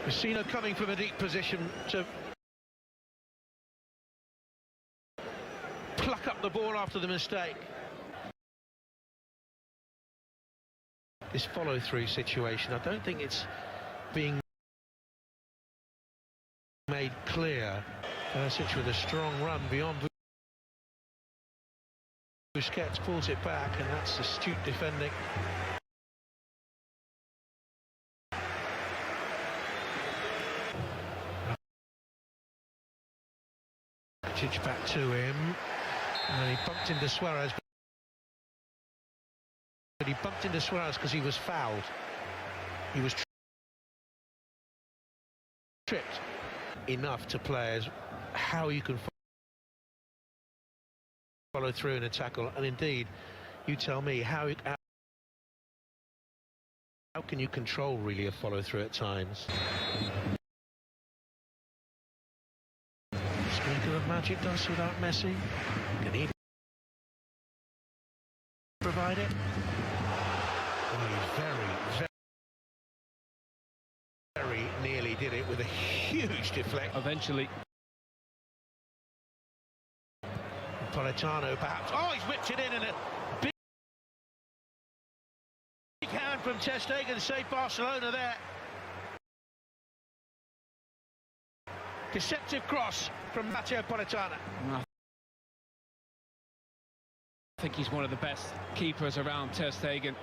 Messina coming from a deep position to pluck up the ball after the mistake. This follow-through situation, I don't think it's being made clear. Perisic with a strong run beyond Busquets, pulls it back, and that's astute defending. Back to him, and he bumped into Suarez. But he bumped into Suarez because he was fouled. He was tripped. Enough to players how you can follow through in a tackle, and indeed, you tell me how can you control really a follow through at times. Speaking of magic does without Messi, can he provide it? Well, he very nearly did it with a huge deflect. Eventually. Politano perhaps. Oh, he's whipped it in, and a big hand from Ter Stegen saved Barcelona there. Deceptive cross from Matteo Politano. I think he's one of the best keepers around, Ter Stegen.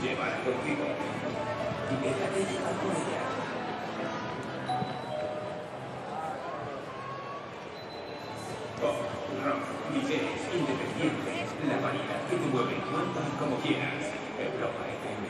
Llévala contigo. Y déjate llevar por ella. Pop, rock, ligeros, independientes. La variedad que te mueve cuando y como quieras. Europa FM.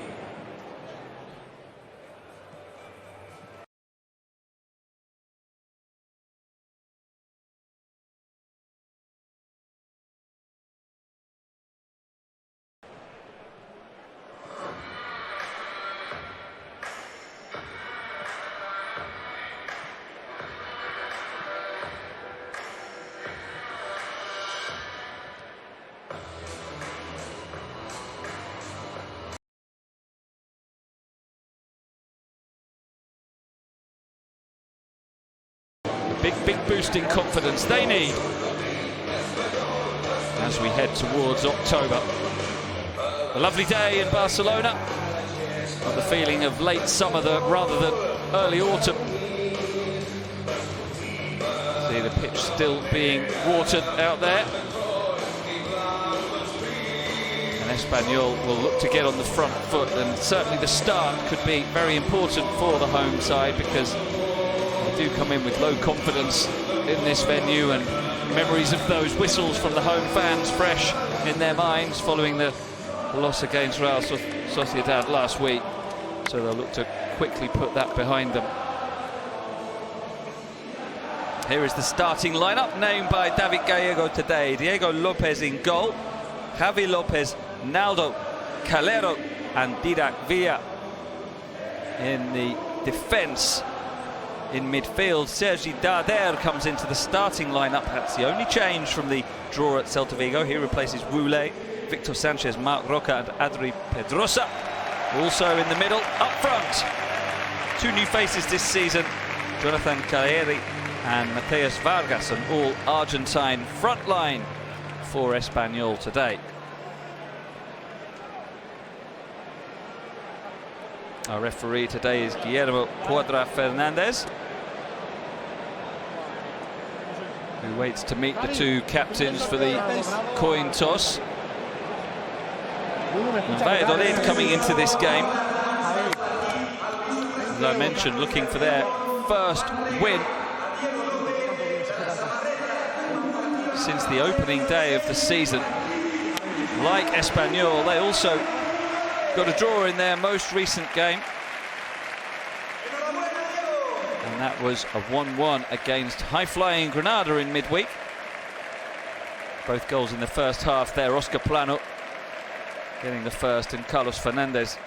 Big boost in confidence they need as we head towards October. A lovely day in Barcelona. Got the feeling of late summer rather than early autumn. See the pitch still being watered out there. And Espanyol will look to get on the front foot, and certainly the start could be very important for the home side, because do come in with low confidence in this venue, and memories of those whistles from the home fans fresh in their minds following the loss against Real Sociedad last week. So they'll look to quickly put that behind them. Here is the starting lineup named by David Gallego today. Diego Lopez in goal, Javi Lopez, Naldo, Calero and Didac Villa in the defence. In midfield, Sergi Darder comes into the starting lineup. That's the only change from the draw at Celta Vigo. He replaces Roulet, Victor Sanchez, Marc Roca and Adri Pedrosa. Also in the middle, up front, two new faces this season, Jonathan Caleri and Mateus Vargas, an all Argentine front line for Espanyol today. Our referee today is Guillermo Cuadra Fernandez, who waits to meet the two captains for the coin toss. And Valladolid coming into this game, as I mentioned, looking for their first win since the opening day of the season. Like Espanyol, they also got a draw in their most recent game, and that was a 1-1 against high-flying Granada in midweek. Both goals in the first half there. Oscar Plano getting the first, and Carlos Fernandez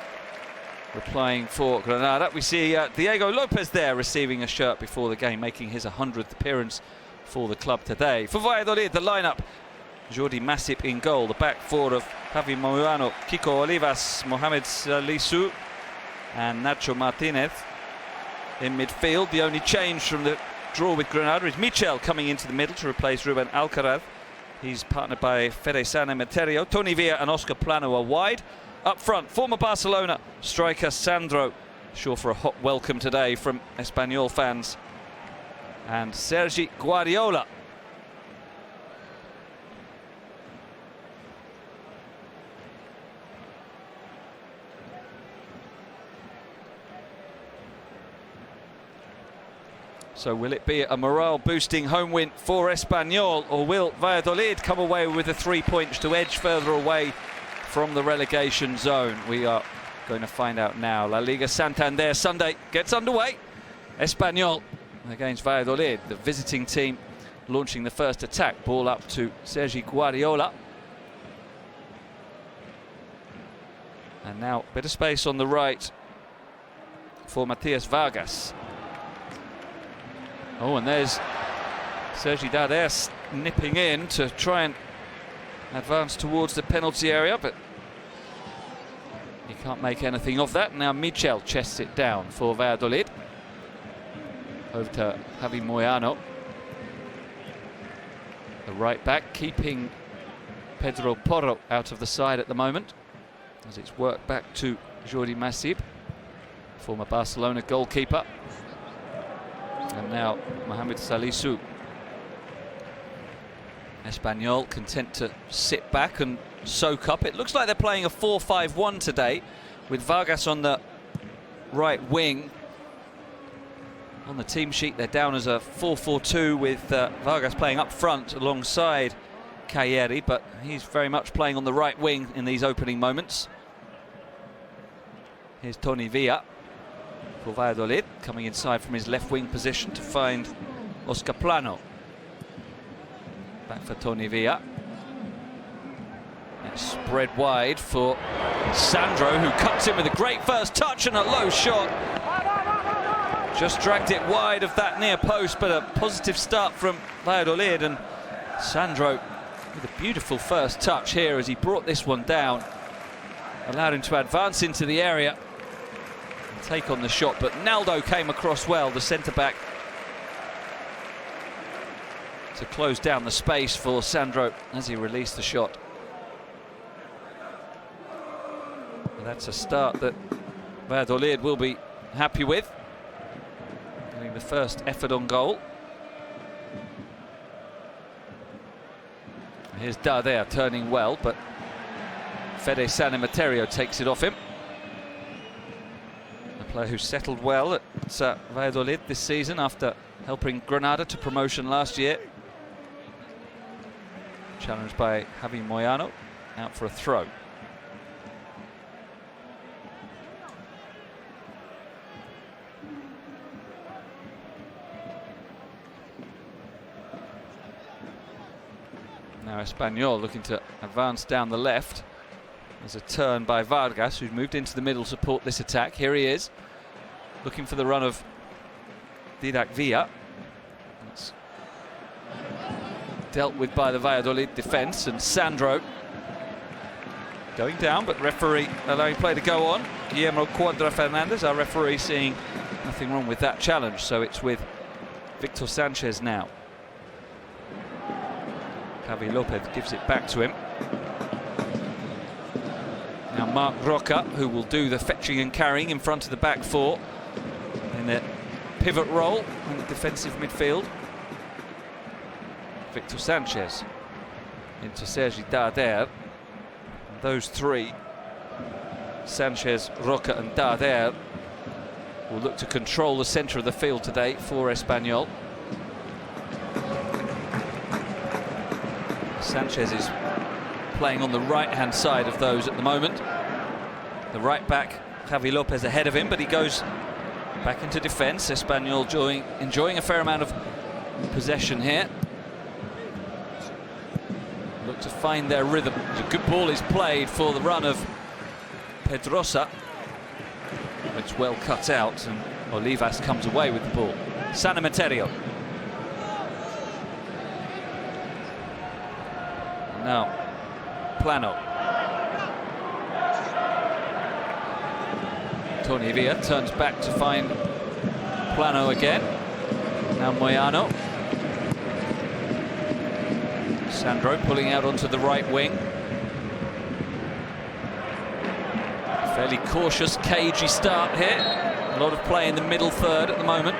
replying for Granada. We see Diego Lopez there receiving a shirt before the game, making his 100th appearance for the club today. For Valladolid, the lineup: Jordi Masip in goal, the back four of Javi Moyano, Kiko Olivas, Mohamed Salisu and Nacho Martinez. In midfield, the only change from the draw with Granada is Michel coming into the middle to replace Ruben Alcaraz. He's partnered by Fede San Emeterio. Tony Villa and Oscar Plano are wide. Up front, former Barcelona striker Sandro, sure for a hot welcome today from Espanyol fans, and Sergi Guardiola. So will it be a morale-boosting home win for Espanyol, or will Valladolid come away with the 3 points to edge further away from the relegation zone? We are going to find out now. La Liga Santander Sunday gets underway. Espanyol against Valladolid, the visiting team launching the first attack. Ball up to Sergi Guardiola. And now a bit of space on the right for Mateus Vargas. Oh, and there's Sergi Darder nipping in to try and advance towards the penalty area, but he can't make anything of that. Now Michel chests it down for Valladolid. Over to Javi Moyano, the right back, keeping Pedro Porro out of the side at the moment, as it's worked back to Jordi Masip, former Barcelona goalkeeper. And now Mohamed Salisu. Espanyol content to sit back and soak up. It looks like they're playing a 4-5-1 today, with Vargas on the right wing. On the team sheet, they're down as a 4-4-2 with Vargas playing up front alongside Calleri, but he's very much playing on the right wing in these opening moments. Here's Toni Villa for Valladolid, coming inside from his left wing position to find Oscar Plano. Back for Toni Villa. It's spread wide for Sandro, who cuts in with a great first touch and a low shot. Just dragged it wide of that near post, but a positive start from Valladolid, and Sandro with a beautiful first touch here as he brought this one down. Allowed him to advance into the area, take on the shot, but Naldo came across well, the centre-back, to close down the space for Sandro as he released the shot. And that's a start that Valladolid will be happy with. Getting the first effort on goal. Here's Darder turning well, but Fede San Emeterio takes it off him. A player who settled well at Valladolid this season after helping Granada to promotion last year. Challenged by Javi Moyano, out for a throw. Now Espanyol looking to advance down the left. There's a turn by Vargas, who's moved into the middle to support this attack. Here he is, looking for the run of Didac Villa. It's dealt with by the Valladolid defence, and Sandro going down, but referee allowing play to go on. Guillermo Cuadra Fernandez, our referee, seeing nothing wrong with that challenge, so it's with Victor Sanchez now. Javi Lopez gives it back to him. Now Marc Roca, who will do the fetching and carrying in front of the back four in their pivot role in the defensive midfield. Victor Sanchez into Sergi Darder. And those three, Sanchez, Roca and Darder, will look to control the centre of the field today for Espanyol. Sanchez is playing on the right-hand side of those at the moment. The right back, Javi Lopez, ahead of him, but he goes back into defence. Espanyol enjoying a fair amount of possession here. Look to find their rhythm. A good ball is played for the run of Pedrosa. It's well cut out, and Olivas comes away with the ball. San Emeterio. Now, Plano. Toni Villa turns back to find Plano again. Now Moyano. Sandro pulling out onto the right wing. Fairly cautious, cagey start here. A lot of play in the middle third at the moment.